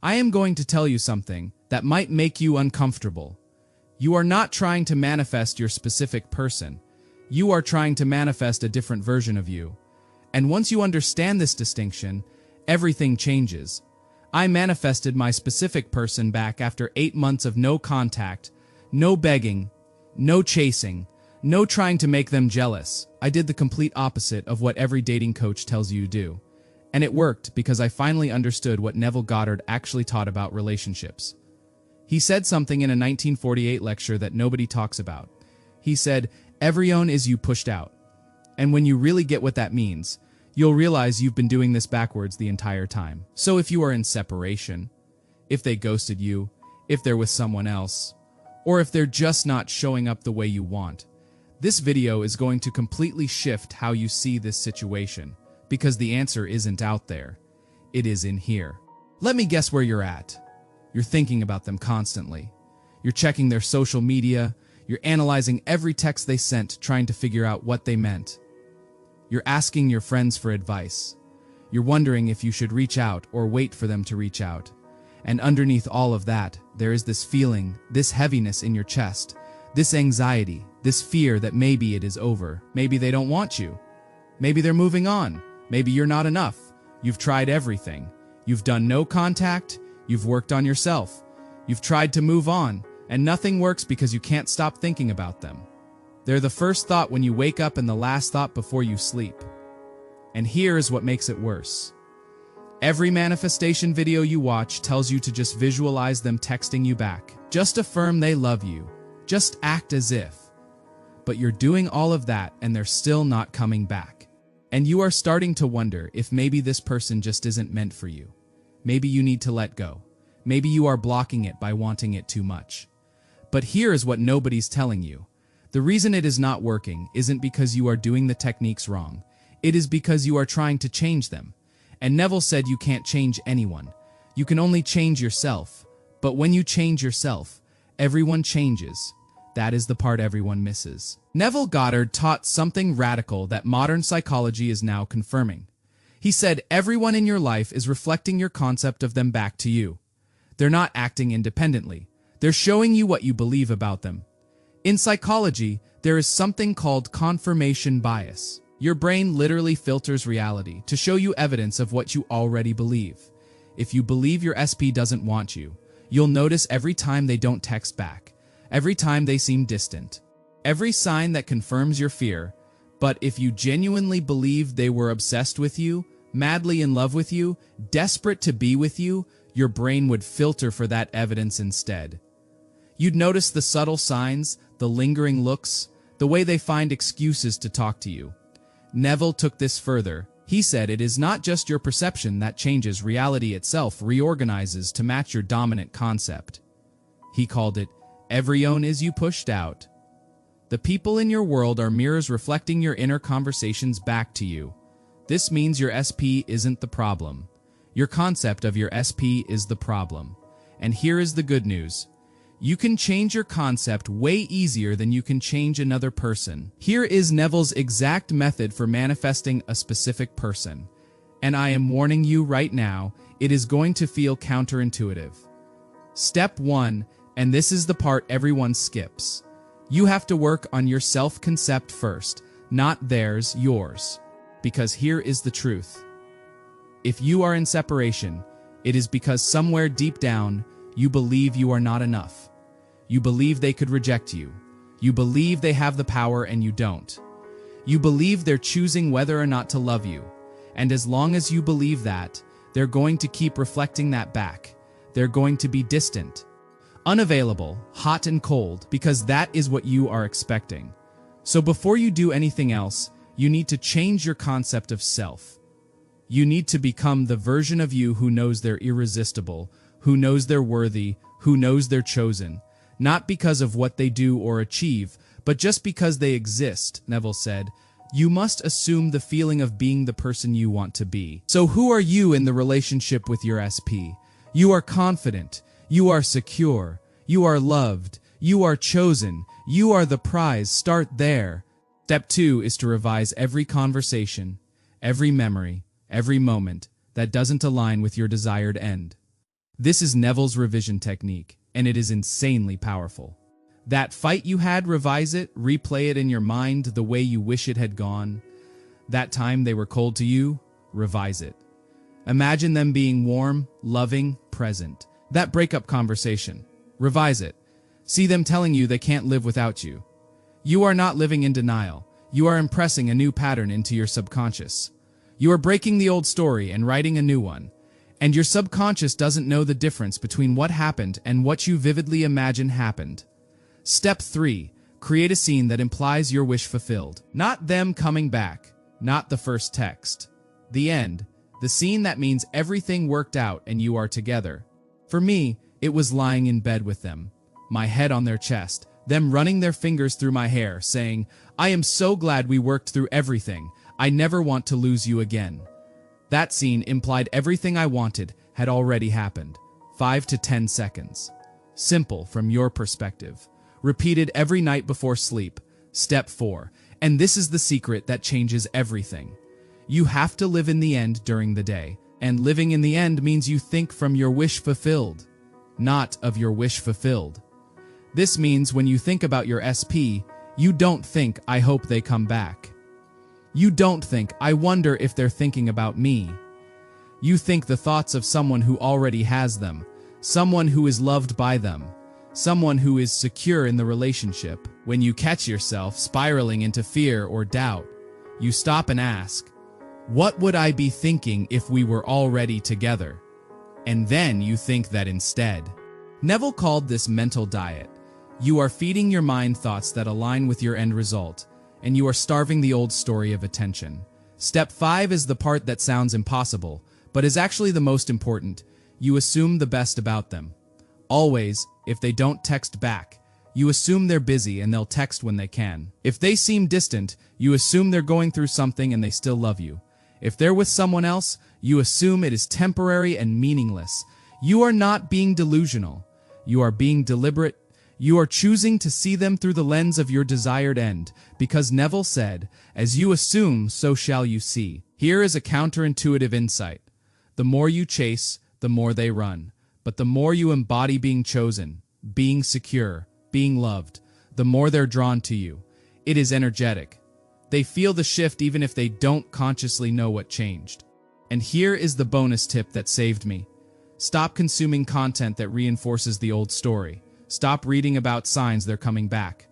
I am going to tell you something that might make you uncomfortable. You are not trying to manifest your specific person. You are trying to manifest a different version of you. And once you understand this distinction, everything changes. I manifested my specific person back after 8 months of no contact, no begging, no chasing, no trying to make them jealous. I did the complete opposite of what every dating coach tells you to do. And it worked because I finally understood what Neville Goddard actually taught about relationships. He said something in a 1948 lecture that nobody talks about. He said, "Everyone is you pushed out." And when you really get what that means, you'll realize you've been doing this backwards the entire time. So if you are in separation, if they ghosted you, if they're with someone else, or if they're just not showing up the way you want, this video is going to completely shift how you see this situation, because the answer isn't out there. It is in here. Let me guess where you're at. You're thinking about them constantly. You're checking their social media. You're analyzing every text they sent, trying to figure out what they meant. You're asking your friends for advice. You're wondering if you should reach out or wait for them to reach out. And underneath all of that, there is this feeling, this heaviness in your chest, this anxiety, this fear that maybe it is over. Maybe they don't want you. Maybe they're moving on. Maybe you're not enough. You've tried everything. You've done no contact. You've worked on yourself. You've tried to move on, and nothing works because you can't stop thinking about them. They're the first thought when you wake up and the last thought before you sleep. And here is what makes it worse. Every manifestation video you watch tells you to just visualize them texting you back. Just affirm they love you. Just act as if. But you're doing all of that and they're still not coming back. And you are starting to wonder if maybe this person just isn't meant for you. Maybe you need to let go. Maybe you are blocking it by wanting it too much. But here is what nobody's telling you. The reason it is not working isn't because you are doing the techniques wrong. It is because you are trying to change them. And Neville said you can't change anyone. You can only change yourself. But when you change yourself, everyone changes. That is the part everyone misses. Neville Goddard taught something radical that modern psychology is now confirming. He said everyone in your life is reflecting your concept of them back to you. They're not acting independently. They're showing you what you believe about them. In psychology, there is something called confirmation bias. Your brain literally filters reality to show you evidence of what you already believe. If you believe your SP doesn't want you, you'll notice every time they don't text back, every time they seem distant, every sign that confirms your fear. But if you genuinely believed they were obsessed with you, madly in love with you, desperate to be with you, your brain would filter for that evidence instead. You'd notice the subtle signs, the lingering looks, the way they find excuses to talk to you. Neville took this further. He said it is not just your perception that changes, reality itself reorganizes to match your dominant concept. He called it, everyone is you pushed out. The people in your world are mirrors reflecting your inner conversations back to you. This means your SP isn't the problem. Your concept of your SP is the problem. And here is the good news. You can change your concept way easier than you can change another person. Here is Neville's exact method for manifesting a specific person. And I am warning you right now, it is going to feel counterintuitive. Step 1, and this is the part everyone skips. You have to work on your self-concept first, not theirs, yours. Because here is the truth. If you are in separation, it is because somewhere deep down, you believe you are not enough. You believe they could reject you. You believe they have the power and you don't. You believe they're choosing whether or not to love you. And as long as you believe that, they're going to keep reflecting that back. They're going to be distant, unavailable, hot and cold, because that is what you are expecting. So before you do anything else, you need to change your concept of self. You need to become the version of you who knows they're irresistible, who knows they're worthy, who knows they're chosen. Not because of what they do or achieve, but just because they exist, Neville said. You must assume the feeling of being the person you want to be. So who are you in the relationship with your SP? You are confident. You are secure. You are loved. You are chosen. You are the prize. Start there. Step 2 is to revise every conversation, every memory, every moment that doesn't align with your desired end. This is Neville's revision technique, and it is insanely powerful. That fight you had, revise it, replay it in your mind the way you wish it had gone. That time they were cold to you, revise it. Imagine them being warm, loving, present. That breakup conversation, revise it. See them telling you they can't live without you. You are not living in denial. You are impressing a new pattern into your subconscious. You are breaking the old story and writing a new one. And your subconscious doesn't know the difference between what happened and what you vividly imagine happened. Step 3. Create a scene that implies your wish fulfilled. Not them coming back, not the first text. The end. The scene that means everything worked out and you are together. For me, it was lying in bed with them, my head on their chest, them running their fingers through my hair, saying, "I am so glad we worked through everything. I never want to lose you again." That scene implied everything I wanted had already happened. 5 to 10 seconds. Simple from your perspective. Repeated every night before sleep. Step 4. And this is the secret that changes everything. You have to live in the end during the day. And living in the end means you think from your wish fulfilled, not of your wish fulfilled. This means when you think about your SP, you don't think, "I hope they come back." You don't think, "I wonder if they're thinking about me." You think the thoughts of someone who already has them, someone who is loved by them, someone who is secure in the relationship. When you catch yourself spiraling into fear or doubt, you stop and ask, "What would I be thinking if we were already together?" And then you think that instead. Neville called this mental diet. You are feeding your mind thoughts that align with your end result, and you are starving the old story of attention. Step 5 is the part that sounds impossible, but is actually the most important. You assume the best about them. Always, if they don't text back, you assume they're busy and they'll text when they can. If they seem distant, you assume they're going through something and they still love you. If they're with someone else, you assume it is temporary and meaningless. You are not being delusional. You are being deliberate. You are choosing to see them through the lens of your desired end, because Neville said, "As you assume, so shall you see." Here is a counterintuitive insight. The more you chase, the more they run. But the more you embody being chosen, being secure, being loved, the more they're drawn to you. It is energetic. They feel the shift even if they don't consciously know what changed. And here is the bonus tip that saved me. Stop consuming content that reinforces the old story. Stop reading about signs they're coming back.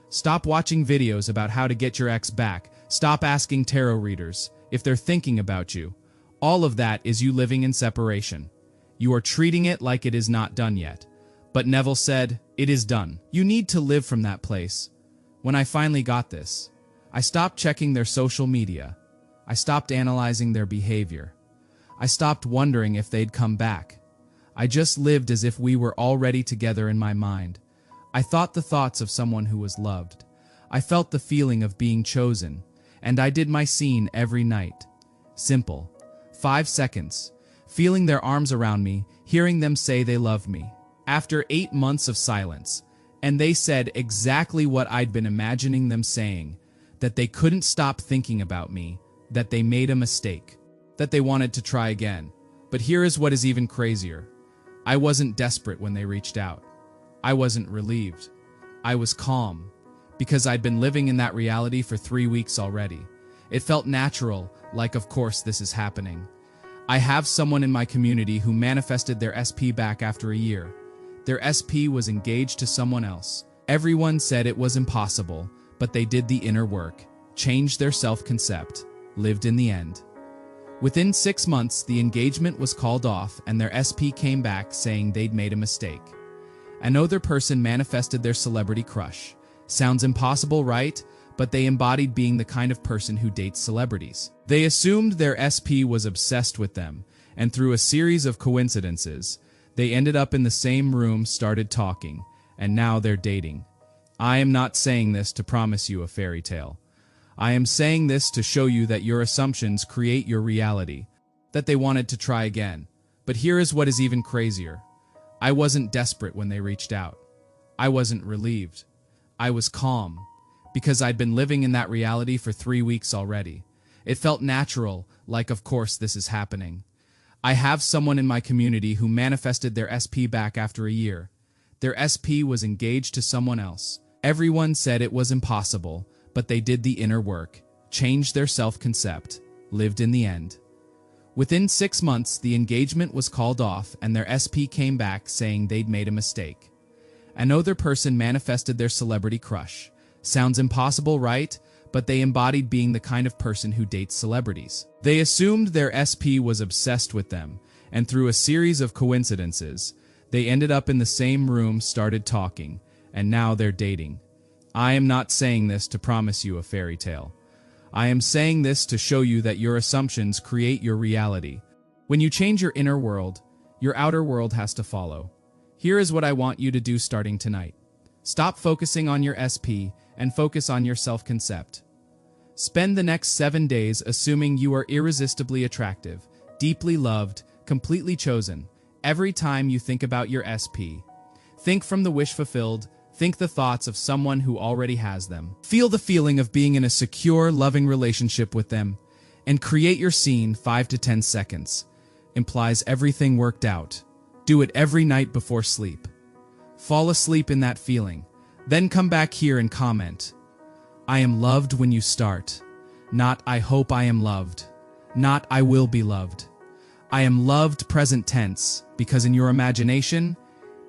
Stop watching videos about how to get your ex back. Stop asking tarot readers if they're thinking about you. All of that is you living in separation. You are treating it like it is not done yet. But Neville said, it is done. You need to live from that place. When I finally got this, I stopped checking their social media. I stopped analyzing their behavior. I stopped wondering if they'd come back. I just lived as if we were already together in my mind. I thought the thoughts of someone who was loved. I felt the feeling of being chosen, and I did my scene every night. Simple. 5 seconds. Feeling their arms around me, hearing them say they love me. After 8 months of silence, and they said exactly what I'd been imagining them saying, that they couldn't stop thinking about me, that they made a mistake, that they wanted to try again. But here is what is even crazier. I wasn't desperate when they reached out. I wasn't relieved. I was calm, because I'd been living in that reality for 3 weeks already. It felt natural, like of course this is happening. I have someone in my community who manifested their SP back after a year. Their SP was engaged to someone else. Everyone said it was impossible, but they did the inner work, changed their self-concept, lived in the end. Within 6 months, the engagement was called off and their SP came back saying they'd made a mistake. Another person manifested their celebrity crush. Sounds impossible, right? But they embodied being the kind of person who dates celebrities. They assumed their SP was obsessed with them, and through a series of coincidences, they ended up in the same room, started talking, and now they're dating. I am not saying this to promise you a fairy tale. I am saying this to show you that your assumptions create your reality, that they wanted to try again. But here is what is even crazier. I wasn't desperate when they reached out. I wasn't relieved. I was calm, because I'd been living in that reality for 3 weeks already. It felt natural, like of course this is happening. I have someone in my community who manifested their SP back after a year. Their SP was engaged to someone else. Everyone said it was impossible, but they did the inner work, changed their self-concept, lived in the end. Within 6 months, the engagement was called off and their SP came back saying they'd made a mistake. Another person manifested their celebrity crush. Sounds impossible, right? But they embodied being the kind of person who dates celebrities. They assumed their SP was obsessed with them, and through a series of coincidences, they ended up in the same room, started talking, and now they're dating. I am not saying this to promise you a fairy tale. I am saying this to show you that your assumptions create your reality. When you change your inner world, your outer world has to follow. Here is what I want you to do starting tonight. Stop focusing on your SP and focus on your self-concept. Spend the next 7 days assuming you are irresistibly attractive, deeply loved, completely chosen. Every time you think about your SP, think from the wish fulfilled. Think the thoughts of someone who already has them. Feel the feeling of being in a secure, loving relationship with them, and create your scene 5 to 10 seconds. Implies everything worked out. Do it every night before sleep. Fall asleep in that feeling. Then come back here and comment. I am loved when you start. Not I hope I am loved. Not I will be loved. I am loved present tense, because in your imagination,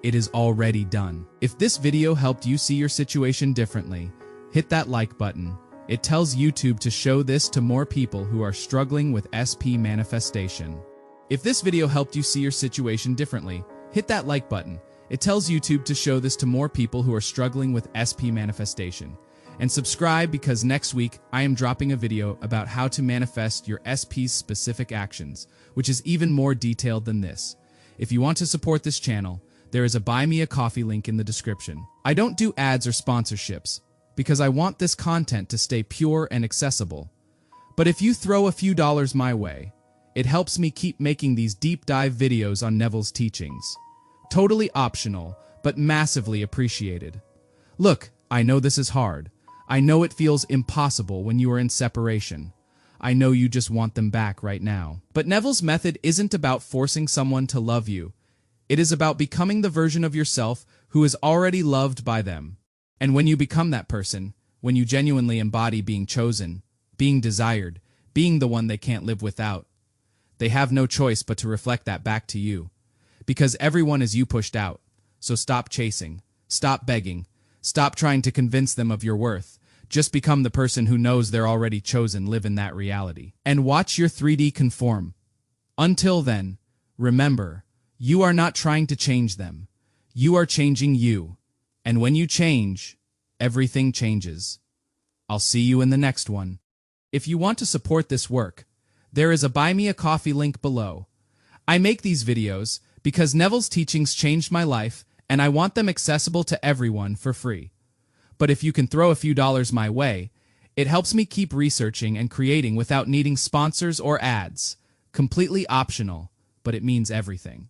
it is already done. If this video helped you see your situation differently, hit that like button. It tells YouTube to show this to more people who are struggling with SP manifestation. If this video helped you see your situation differently, hit that like button. It tells YouTube to show this to more people who are struggling with SP manifestation. And subscribe because next week I am dropping a video about how to manifest your SP's specific actions, which is even more detailed than this. If you want to support this channel, there is a Buy Me a Coffee link in the description. I don't do ads or sponsorships because I want this content to stay pure and accessible. But if you throw a few dollars my way, it helps me keep making these deep dive videos on Neville's teachings. Totally optional, but massively appreciated. Look, I know this is hard. I know it feels impossible when you are in separation. I know you just want them back right now. But Neville's method isn't about forcing someone to love you. It is about becoming the version of yourself who is already loved by them. And when you become that person, when you genuinely embody being chosen, being desired, being the one they can't live without, they have no choice but to reflect that back to you. Because everyone is you pushed out. So stop chasing, stop begging, stop trying to convince them of your worth. Just become the person who knows they're already chosen, live in that reality. And watch your 3D conform. Until then, remember, you are not trying to change them. You are changing you. And when you change, everything changes. I'll see you in the next one. If you want to support this work, there is a Buy Me a Coffee link below. I make these videos because Neville's teachings changed my life and I want them accessible to everyone for free. But if you can throw a few dollars my way, it helps me keep researching and creating without needing sponsors or ads. Completely optional, but it means everything.